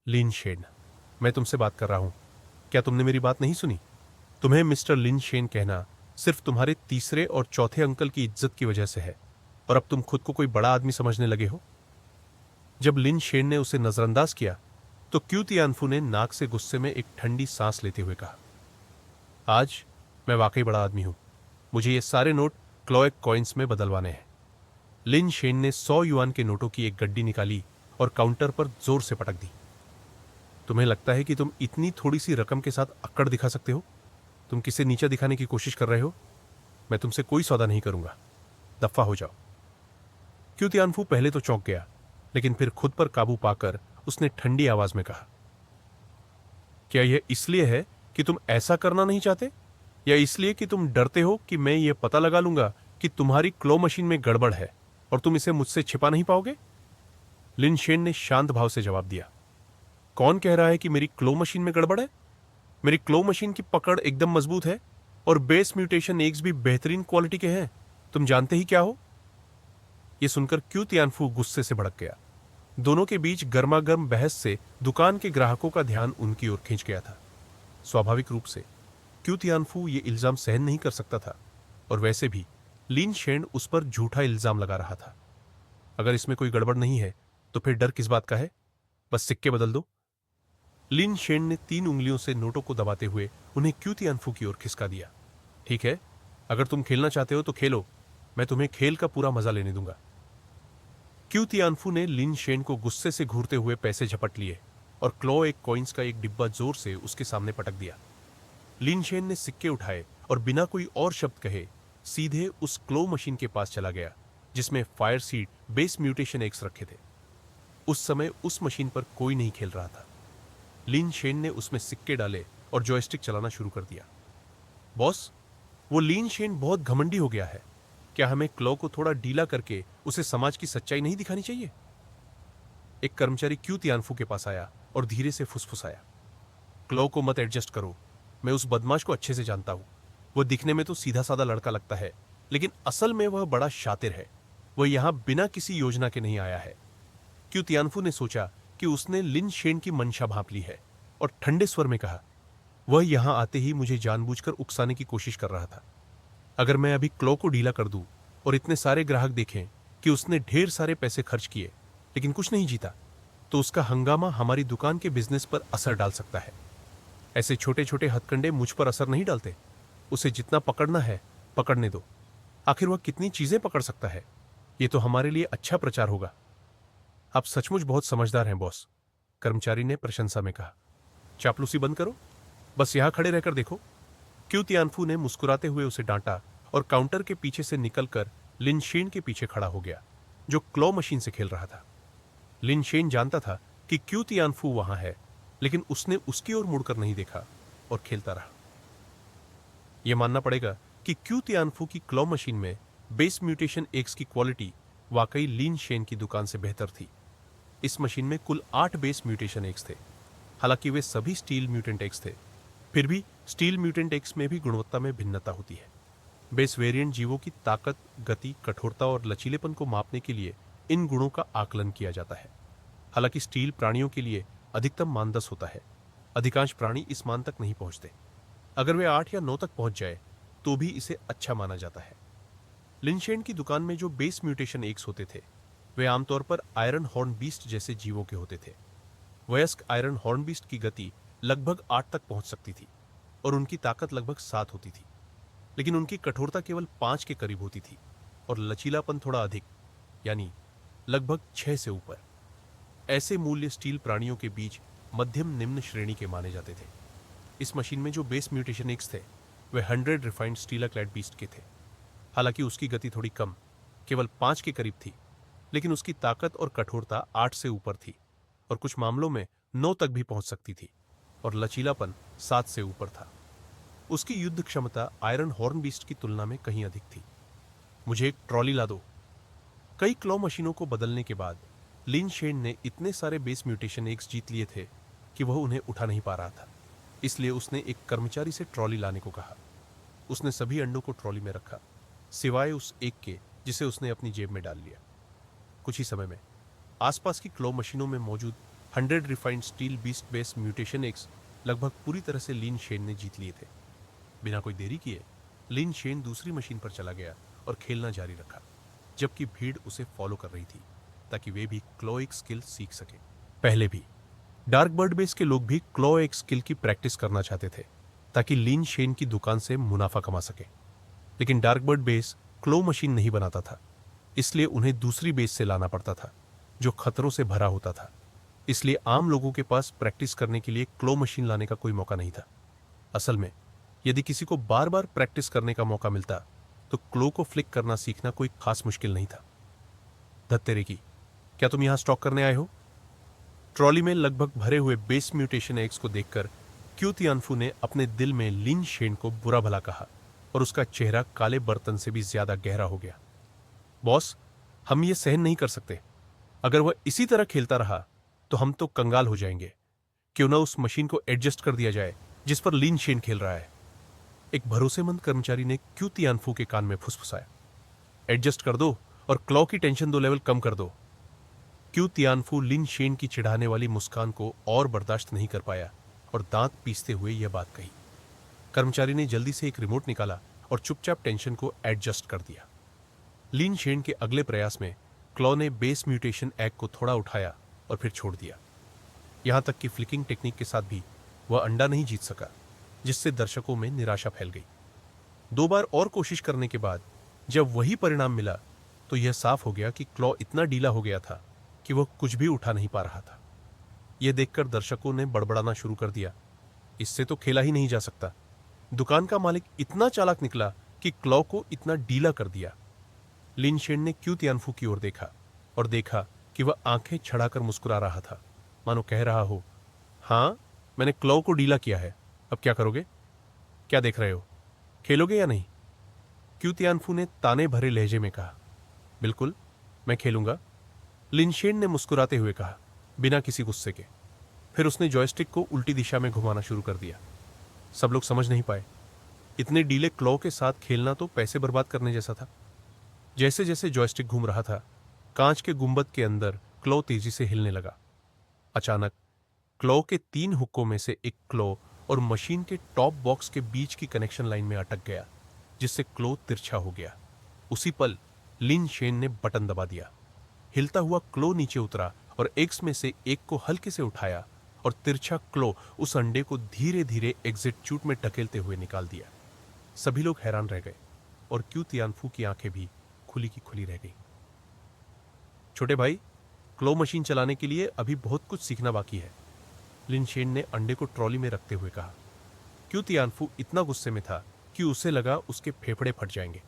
लिन Shane, मैं तुमसे बात कर रहा हूं। क्या तुमने मेरी बात नहीं सुनी? तुम्हें मिस्टर लिन शेन कहना सिर्फ तुम्हारे तीसरे और चौथे अंकल की इज्जत की वजह से है, और अब तुम खुद को कोई बड़ा आदमी समझने लगे हो। जब लिन शेन ने उसे नजरअंदाज किया तो क्यू तियानफू ने नाक से गुस्से में एक ठंडी सांस लेते हुए कहा, आज मैं वाकई बड़ा आदमी हूं। मुझे ये सारे नोट क्लोएक कॉइन्स में बदलवाने हैं। लिन शेन ने 100 युआन के नोटों की एक गड्डी निकाली और काउंटर पर जोर से पटक दी। तुम्हें लगता है कि तुम इतनी थोड़ी सी रकम के साथ अक्कड़ दिखा सकते हो? तुम किसे नीचा दिखाने की कोशिश कर रहे हो? मैं तुमसे कोई सौदा नहीं करूंगा, दफा हो जाओ। क्यू तियानफू पहले तो चौंक गया, लेकिन फिर खुद पर काबू पाकर उसने ठंडी आवाज में कहा, क्या यह इसलिए है कि तुम ऐसा करना नहीं चाहते, या इसलिए कि तुम डरते हो कि मैं यह पता लगा लूंगा कि तुम्हारी क्लो मशीन में गड़बड़ है और तुम इसे मुझसे छिपा नहीं पाओगे? लिन शेन ने शांत भाव से जवाब दिया, कौन कह रहा है कि मेरी क्लो मशीन में गड़बड़ है? मेरी क्लो मशीन की पकड़ एकदम मजबूत है और बेस म्यूटेशन एग्स भी बेहतरीन क्वालिटी के हैं। तुम जानते ही क्या हो? यह सुनकर क्यू तियानफू गुस्से से भड़क गया। दोनों के बीच गर्मागर्म बहस से दुकान के ग्राहकों का ध्यान उनकी ओर खींच गया था। स्वाभाविक रूप से क्यू तियानफू ये इल्जाम सहन नहीं कर सकता था, और वैसे भी लिन शेन उस पर झूठा इल्जाम लगा रहा था। अगर इसमें कोई गड़बड़ नहीं है तो फिर डर किस बात का है? बस सिक्के बदल दो। लिन शेन ने 3 उंगलियों से नोटों को दबाते हुए उन्हें क्यू तियानफू की ओर खिसका दिया। ठीक है, अगर तुम खेलना चाहते हो तो खेलो, मैं तुम्हें खेल का पूरा मजा लेने दूंगा। क्यू तियानफू ने लिन शेन को गुस्से से घूरते हुए पैसे झपट लिए और क्लो एक कॉइन्स का एक डिब्बा जोर से उसके सामने पटक दिया। लिन शेन ने सिक्के उठाए और बिना कोई और शब्द कहे सीधे उस क्लो मशीन के पास चला गया जिसमें fire seed base mutation x रखे थे। उस समय उस मशीन पर कोई नहीं खेल रहा था। लिन शेन ने उसमें सिक्के डाले और जॉयस्टिक चलाना शुरू कर दिया। बॉस, वो लिन शेन बहुत घमंडी हो गया है। क्या हमें क्लो को थोड़ा ढीला करके उसे समाज की सच्चाई नहीं दिखानी चाहिए? एक कर्मचारी क्यू तियानफू के पास आया और धीरे से फुसफुसाया, क्लो को मत एडजस्ट करो। मैं उस बदमाश को अच्छे से जानता हूं। वो दिखने में तो सीधा साधा लड़का लगता है, लेकिन असल में वह बड़ा शातिर है। वह यहां बिना किसी योजना के नहीं आया है। क्यू तियानफू ने सोचा कि उसने लिन शेन की मंशा भांप ली है और ठंडे स्वर में कहा, वह यहां आते ही मुझे जानबूझकर उकसाने की कोशिश कर रहा था। अगर मैं अभी क्लो को ढीला कर दूं और इतने सारे ग्राहक देखें कि उसने ढेर सारे पैसे खर्च किए लेकिन कुछ नहीं जीता, तो उसका हंगामा हमारी दुकान के बिजनेस पर असर डाल सकता है। ऐसे छोटे छोटे हथकंडे मुझ पर असर नहीं डालते। उसे जितना पकड़ना है पकड़ने दो। आखिर वह कितनी चीजें पकड़ सकता है? यह तो हमारे लिए अच्छा प्रचार होगा। आप सचमुच बहुत समझदार हैं बॉस, कर्मचारी ने प्रशंसा में कहा। चापलूसी बंद करो, बस यहां खड़े रहकर देखो। क्यू तियानफू ने मुस्कुराते हुए उसे डांटा और काउंटर के पीछे से निकलकर लिन शेन के पीछे खड़ा हो गया, जो क्लॉ मशीन से खेल रहा था। लिन शेन जानता था कि क्यू तियानफू वहां है, लेकिन उसने उसकी ओर मुड़कर नहीं देखा और खेलता रहा। यह मानना पड़ेगा कि क्यू तियानफू की क्लॉ मशीन में बेस म्यूटेशन एक्स की क्वालिटी वाकई लिन शेन की दुकान से बेहतर थी। इस मशीन में कुल 8 बेस म्यूटेशन एक्स थे। हालांकि वे सभी स्टील म्यूटेंट एक्स थे, फिर भी स्टील म्यूटेंट एक्स में भी गुणवत्ता में भिन्नता होती है। बेस वेरिएंट जीवों की ताकत, गति, कठोरता और लचीलेपन को मापने के लिए इन गुणों का आकलन किया जाता है। हालांकि स्टील प्राणियों के लिए अधिकतम मान 10 होता है। अधिकांश प्राणी इस मान तक नहीं पहुंचते। अगर वे 8 या 9 तक पहुंच जाए तो भी इसे अच्छा माना जाता है। लिनशेन की दुकान में जो बेस म्यूटेशन एक्स होते थे वे आमतौर पर आयरन हॉर्न बीस्ट जैसे जीवों के होते थे। वयस्क आयरन हॉर्न बीस्ट की गति लगभग 8 तक पहुंच सकती थी और उनकी ताकत लगभग 7 होती थी, लेकिन उनकी कठोरता केवल 5 के करीब होती थी और लचीलापन थोड़ा अधिक, यानी लगभग 6 से ऊपर। ऐसे मूल्य स्टील प्राणियों के बीच मध्यम निम्न श्रेणी के माने जाते थे। इस मशीन में जो बेस म्यूटेशन एक्स थे वे 100 रिफाइंड स्टीलाक्लैड बीस्ट के थे। हालांकि उसकी गति थोड़ी कम, केवल 5 के करीब थी, लेकिन उसकी ताकत और कठोरता 8 से ऊपर थी और कुछ मामलों में 9 तक भी पहुंच सकती थी, और लचीलापन 7 से ऊपर था। उसकी युद्ध क्षमता आयरन हॉर्न बीस्ट की तुलना में कहीं अधिक थी। मुझे एक ट्रॉली ला दो। कई क्लॉ मशीनों को बदलने के बाद लिन शेन ने इतने सारे बेस म्यूटेशन एक्स जीत लिए थे कि वह उन्हें उठा नहीं पा रहा था। इसलिए उसने एक कर्मचारी से ट्रॉली लाने को कहा। उसने सभी अंडों को ट्रॉली में रखा, सिवाय उस एक के जिसे उसने अपनी जेब में डाल लिया। कुछ ही समय में आसपास की क्लॉ मशीनों में मौजूद 100 refined steel beast base mutation x लगभग पूरी तरह से लिन शेन ने जीत लिए थे। बिना कोई देरी किए लिन शेन दूसरी मशीन पर चला गया और खेलना जारी रखा, जबकि भीड़ उसे फॉलो कर रही थी ताकि वे भी क्लॉइक स्किल सीख सके। पहले भी डार्क बर्ड बेस के लोग भी क्लॉइक स्किल की प्रैक्टिस करना चाहते थे ताकि लिन शेन की दुकान से मुनाफा कमा सके, लेकिन डार्क बर्ड बेस क्लो मशीन नहीं बनाता था, इसलिए उन्हें दूसरी बेस से लाना पड़ता था जो खतरों से भरा होता था। इसलिए आम लोगों के पास प्रैक्टिस करने के लिए क्लो मशीन लाने का कोई मौका नहीं था। असल में यदि किसी को बार बार प्रैक्टिस करने का मौका मिलता तो क्लो को फ्लिक करना सीखना कोई खास मुश्किल नहीं था। धत्तेरे की, क्या तुम यहां स्टॉक करने आए हो? ट्रॉली में लगभग भरे हुए बेस म्यूटेशन एग्स को देखकर क्यू तियानफू ने अपने दिल में लिन शेन को बुरा भला कहा और उसका चेहरा काले बर्तन से भी ज्यादा गहरा हो गया। बॉस, हम ये सहन नहीं कर सकते। अगर वह इसी तरह खेलता रहा तो हम तो कंगाल हो जाएंगे। क्यों ना उस मशीन को एडजस्ट कर दिया जाए जिस पर लिन शेन खेल रहा है। एक भरोसेमंद कर्मचारी ने क्यू तियानफू के कान में फुसफुसाया। एडजस्ट कर दो और क्लॉ की टेंशन 2 लेवल कम कर दो। क्यू तियानफू लिन शेन की चिढ़ाने वाली मुस्कान को और बर्दाश्त नहीं कर पाया और दांत पीसते हुए यह बात कही। कर्मचारी ने जल्दी से एक रिमोट निकाला और चुपचाप टेंशन को एडजस्ट कर दिया। लिन शेन के अगले प्रयास में क्लॉ ने बेस म्यूटेशन एग को थोड़ा उठाया और फिर छोड़ दिया। यहां तक कि फ्लिकिंग टेक्निक के साथ भी वह अंडा नहीं जीत सका, जिससे दर्शकों में निराशा फैल गई। 2 बार और कोशिश करने के बाद जब वही परिणाम मिला तो यह साफ हो गया कि क्लॉ इतना ढीला हो गया था कि वह कुछ भी उठा नहीं पा रहा था। यह देखकर दर्शकों ने बड़बड़ाना शुरू कर दिया, इससे तो खेला ही नहीं जा सकता। दुकान का मालिक इतना चालाक निकला कि क्लॉ को इतना ढीला कर दिया। लिन शेन ने क्यू तियानफू की ओर देखा और देखा कि वह आंखें छड़ाकर मुस्कुरा रहा था, मानो कह रहा हो, हां, मैंने क्लॉ को ढीला किया है, अब क्या करोगे? क्या देख रहे हो, खेलोगे या नहीं? क्यू तियानफू ने ताने भरे लहजे में कहा, बिल्कुल, मैं खेलूंगा। लिन शेन ने मुस्कुराते हुए कहा, बिना किसी गुस्से के। फिर उसने जॉयस्टिक को उल्टी दिशा में घुमाना शुरू कर दिया। सब लोग समझ नहीं पाए। इतने डीले क्लॉ के साथ खेलना तो पैसे बर्बाद करने जैसा था। जैसे जैसे जॉयस्टिक घूम रहा था, कांच के गुंबद के अंदर क्लॉ तेजी से हिलने लगा। अचानक क्लॉ के 3 हुक्कों में से एक क्लॉ और मशीन के टॉप बॉक्स के बीच की कनेक्शन लाइन में अटक गया, जिससे क्लॉ तिरछा हो गया। उसी पल लिन शेन ने बटन दबा दिया। हिलता हुआ क्लॉ नीचे उतरा और एग्स में से एक को हल्के से उठाया और तिरछा क्लॉ उस अंडे को धीरे धीरे एग्जिट चूट में ढकेलते हुए निकाल दिया। सभी लोग हैरान रह गए और क्यू तियानफू की आंखें भी खुली की खुली रह गई। छोटे भाई, क्लॉ मशीन चलाने के लिए अभी बहुत कुछ सीखना बाकी है, लिन शेन ने अंडे को ट्रॉली में रखते हुए कहा। क्यू तियानफू इतना गुस्से में था कि उसे लगा उसके फेफड़े फट जाएंगे।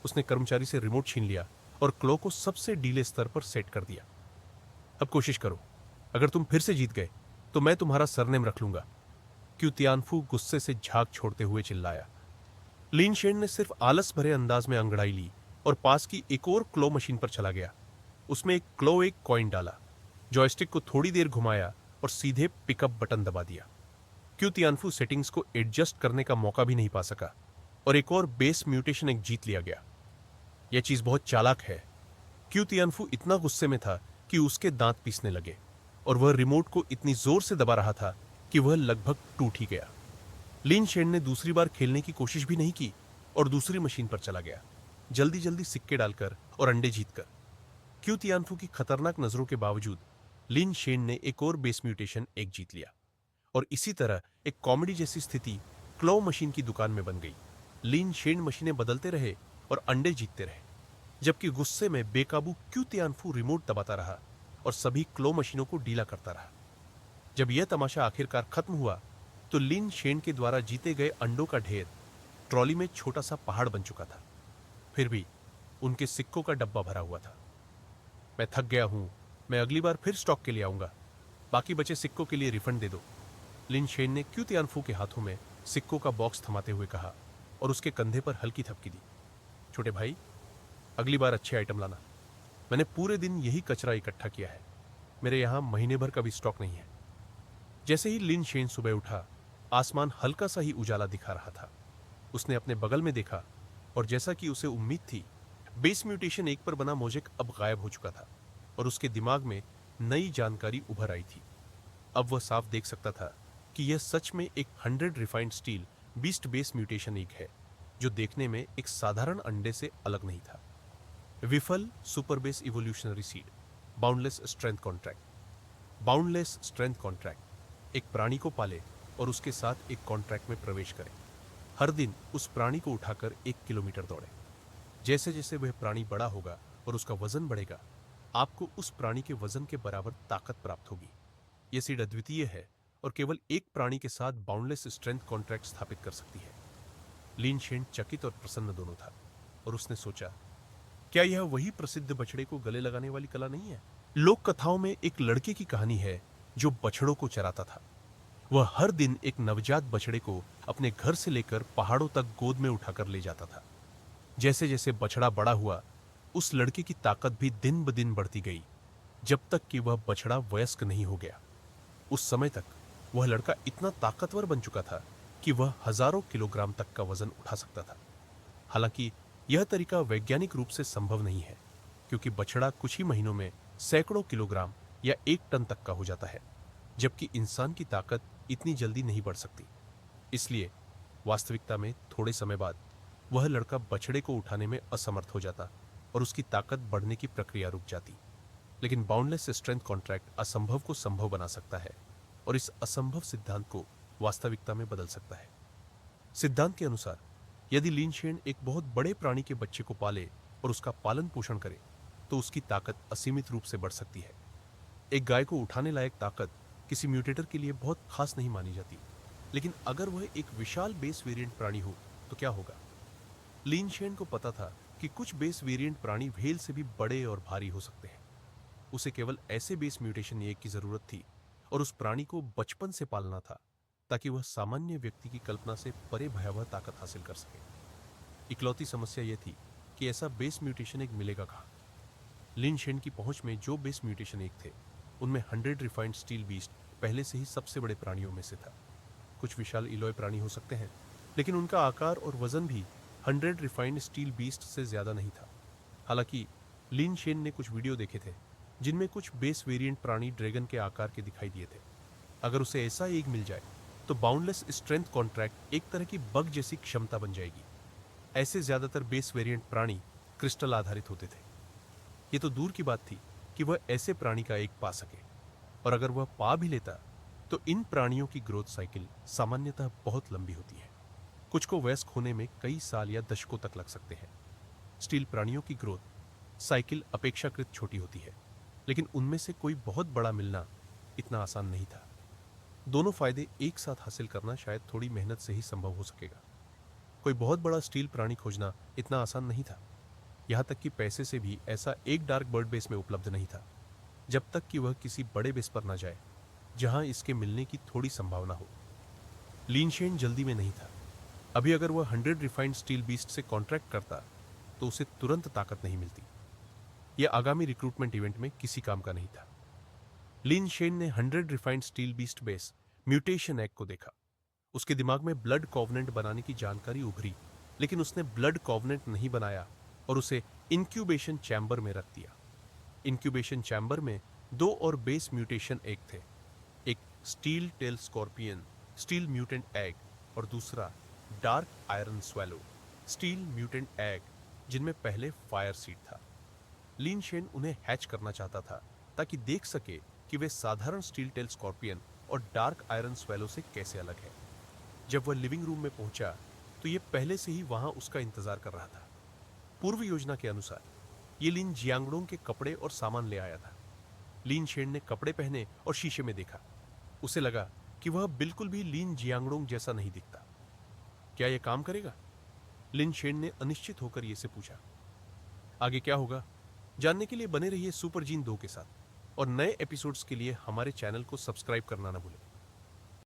उसने कर्मचारी से रिमोट छीन लिया और क्लॉ को सबसे ढीले स्तर पर सेट कर दिया। अब कोशिश करो, अगर तुम फिर से जीत गए तो मैं तुम्हारा सरनेम रख लूंगा, क्यू तियानफू गुस्से से झाग छोड़ते हुए चिल्लाया। लिन शेन ने सिर्फ आलस भरे अंदाज में अंगड़ाई ली और पास की एक और क्लॉ मशीन पर चला गया। उसमें एक कॉइन डाला, जॉयस्टिक को थोड़ी देर घुमाया और सीधे पिकअप बटन दबा दिया। क्यू तियानफू सेटिंग्स को एडजस्ट करने का मौका भी नहीं पा सका और एक और बेस म्यूटेशन एक जीत लिया गया। यह चीज बहुत चालाक है। क्यू तियानफू इतना गुस्से में था कि उसके दांत पीसने लगे और वह रिमोट को इतनी जोर से दबा रहा था कि वह लगभग टूट ही गया। लिन शेन ने दूसरी बार खेलने की कोशिश भी नहीं की और दूसरी मशीन पर चला गया, जल्दी जल्दी सिक्के डालकर और अंडे जीतकर। क्यू तियानफू की खतरनाक नजरों के बावजूद लिन शेन ने एक और बेस म्यूटेशन एक जीत लिया और इसी तरह एक कॉमेडी जैसी स्थिति क्लॉ मशीन की दुकान में बन गई। लिन शेन मशीनें बदलते रहे और अंडे जीतते रहे, जबकि गुस्से में बेकाबू क्यू तियानफू रिमोट दबाता रहा और सभी क्लॉ मशीनों को ढीला करता रहा। जब यह तमाशा आखिरकार खत्म हुआ तो लिन शेन के द्वारा जीते गए अंडों का ढेर ट्रॉली में छोटा सा पहाड़ बन चुका था। फिर भी उनके सिक्कों का डब्बा भरा हुआ था। मैं थक गया हूं, मैं अगली बार फिर स्टॉक के लिए आऊंगा, बाकी बचे सिक्कों के लिए रिफंड दे दो, लिन शेन ने क्यू तियानफू के हाथों में सिक्कों का बॉक्स थमाते हुए कहा और उसके कंधे पर हल्की थपकी दी। छोटे भाई, अगली बार अच्छे आइटम लाना। मैंने पूरे दिन यही कचरा इकट्ठा किया है, मेरे यहां महीने भर का भी स्टॉक नहीं है। जैसे ही लिन शेन सुबह उठा, आसमान हल्का सा ही उजाला दिखा रहा था। उसने अपने बगल में देखा और जैसा कि उसे उम्मीद थी, बेस म्यूटेशन एक पर बना मोजेक अब गायब हो चुका था और उसके दिमाग में नई जानकारी उभर आई थी। अब वह साफ देख सकता था कि यह सच में एक 100 refined steel beast base mutation egg है, जो देखने में एक साधारण अंडे से अलग नहीं था। विफल super base evolutionary seed, boundless strength contract. Boundless strength contract, एक प्राणी को पाले और उसके साथ एक कॉन्ट्रैक्ट में प्रवेश करें। हर दिन उस प्राणी को उठाकर 1 किलोमीटर दौड़े। जैसे जैसे वह प्राणी बड़ा होगा और उसका वजन बढ़ेगा, आपको उस प्राणी के वजन के बराबर ताकत प्राप्त होगी। यह सीड अद्वितीय है और केवल एक प्राणी के साथ बाउंडलेस स्ट्रेंथ कॉन्ट्रैक्ट स्थापित कर सकती है। लिन शेन चकित और प्रसन्न दोनों था और उसने सोचा, क्या यह वही प्रसिद्ध बछड़े को गले लगाने वाली कला नहीं है? लोक कथाओं में एक लड़के की कहानी है जो बछड़ों को चराता था। वह हर दिन एक नवजात बछड़े को अपने घर से लेकर पहाड़ों तक गोद में उठाकर ले जाता था। जैसे जैसे बछड़ा बड़ा हुआ, उस लड़के की ताकत भी दिन ब दिन बढ़ती गई, जब तक कि वह बछड़ा वयस्क नहीं हो गया। उस समय तक वह लड़का इतना ताकतवर बन चुका था कि वह हजारों किलोग्राम तक का वजन उठा सकता था। हालांकि यह तरीका वैज्ञानिक रूप से संभव नहीं है, क्योंकि बछड़ा कुछ ही महीनों में सैकड़ों किलोग्राम या 1 टन तक का हो जाता है, जबकि इंसान की ताकत इतनी जल्दी नहीं बढ़ सकती। इसलिए वास्तविकता में थोड़े समय बाद वह लड़का बछड़े को उठाने में असमर्थ हो जाता और उसकी ताकत बढ़ने की प्रक्रिया रुक जाती। लेकिन बाउंडलेस स्ट्रेंथ कॉन्ट्रैक्ट असंभव को संभव बना सकता है और इस असंभव सिद्धांत को वास्तविकता में बदल सकता है। सिद्धांत के अनुसार यदि लिन शेन एक बहुत बड़े प्राणी के बच्चे को पाले और उसका पालन पोषण करे, तो उसकी ताकत असीमित रूप से बढ़ सकती है। एक गाय को उठाने लायक ताकत किसी म्यूटेटर के लिए बहुत खास नहीं मानी जाती, लेकिन अगर वह एक विशाल बेस वेरिएंट प्राणी हो तो क्या होगा? लिन शेन को पता था कि कुछ बेस वेरिएंट प्राणी व्हेल से भी बड़े और भारी हो सकते हैं। उसे केवल ऐसे बेस म्यूटेशन एग की जरूरत थी और उस प्राणी को बचपन से पालना था, ताकि वह सामान्य व्यक्ति की कल्पना से परे भयावह ताकत हासिल कर सके। इकलौती समस्या यह थी कि ऐसा बेस म्यूटेशन एग मिलेगा कहाँ? लिन शेन की पहुंच में जो बेस म्यूटेशन एग थे, उनमें 100 रिफाइंड स्टील बीस्ट पहले से ही सबसे बड़े प्राणियों में से था। कुछ विशाल इलोय प्राणी हो सकते हैं, लेकिन उनका आकार और वजन भी 100 रिफाइंड स्टील बीस्ट से ज्यादा नहीं था। हालांकि लिन शेन ने कुछ वीडियो देखे थे जिनमें कुछ बेस वेरिएंट प्राणी ड्रैगन के आकार के दिखाई दिए थे। अगर उसे ऐसा एग मिल जाए तो बाउंडलेस स्ट्रेंथ कॉन्ट्रैक्ट एक तरह की बग जैसी क्षमता बन जाएगी। ऐसे ज्यादातर बेस वेरिएंट प्राणी क्रिस्टल आधारित होते थे। ये तो दूर की बात थी कि वह ऐसे प्राणी का एग पा सके, और अगर वह पा भी लेता तो इन प्राणियों की ग्रोथ साइकिल सामान्यतः बहुत लंबी होती है। कुछ को वयस्क होने में कई साल या दशकों तक लग सकते हैं। स्टील प्राणियों की ग्रोथ साइकिल अपेक्षाकृत छोटी होती है, लेकिन उनमें से कोई बहुत बड़ा मिलना इतना आसान नहीं था। दोनों फायदे एक साथ हासिल करना शायद थोड़ी मेहनत से ही संभव हो सकेगा। कोई बहुत बड़ा स्टील प्राणी खोजना इतना आसान नहीं था। यहां तक कि पैसे से भी ऐसा एक डार्क बर्ड बेस में उपलब्ध नहीं था, जब तक कि वह किसी बड़े बेस पर ना जाए जहां इसके मिलने की थोड़ी संभावना हो। लिन शेन जल्दी में नहीं था। अभी अगर वह 100 रिफाइंड स्टील बीस्ट से कॉन्ट्रैक्ट करता तो उसे तुरंत ताकत नहीं मिलती। यह आगामी रिक्रूटमेंट इवेंट में किसी काम का नहीं था। लिन शेन ने 100 refined steel beast base mutation egg को देखा। उसके दिमाग में ब्लड कॉवनेंट बनाने की जानकारी उभरी, लेकिन उसने ब्लड कॉवनेंट नहीं बनाया और उसे इंक्यूबेशन चैम्बर में रख दिया। इंक्यूबेशन चैम्बर में 2 और बेस म्यूटेशन एग थे, एक steel tail scorpion steel mutant egg और दूसरा dark iron swallow steel mutant egg, जिनमें पहले फायर सीड था। लिन शेन उन्हें हैच करना चाहता था ताकि देख सके कि वे साधारण स्टील टेल स्कॉर्पियन और डार्क आयरन स्वेलो से कैसे अलग है। जब वह लिविंग रूम में पहुंचा तो यह पहले से ही वहां उसका इंतजार कर रहा था। पूर्व योजना के अनुसार ये लिन जियांगडोंग के कपड़े और सामान ले आया था। लिन शेन ने कपड़े पहने और शीशे में देखा। उसे लगा कि वह बिल्कुल भी लिन जियांगडोंग जैसा नहीं दिखता। क्या यह काम करेगा? लिन शेन ने अनिश्चित होकर ये से पूछा। आगे क्या होगा जानने के लिए बने रहिए सुपर जीन 2 के साथ, और नए एपिसोड्स के लिए हमारे चैनल को सब्सक्राइब करना ना भूलें।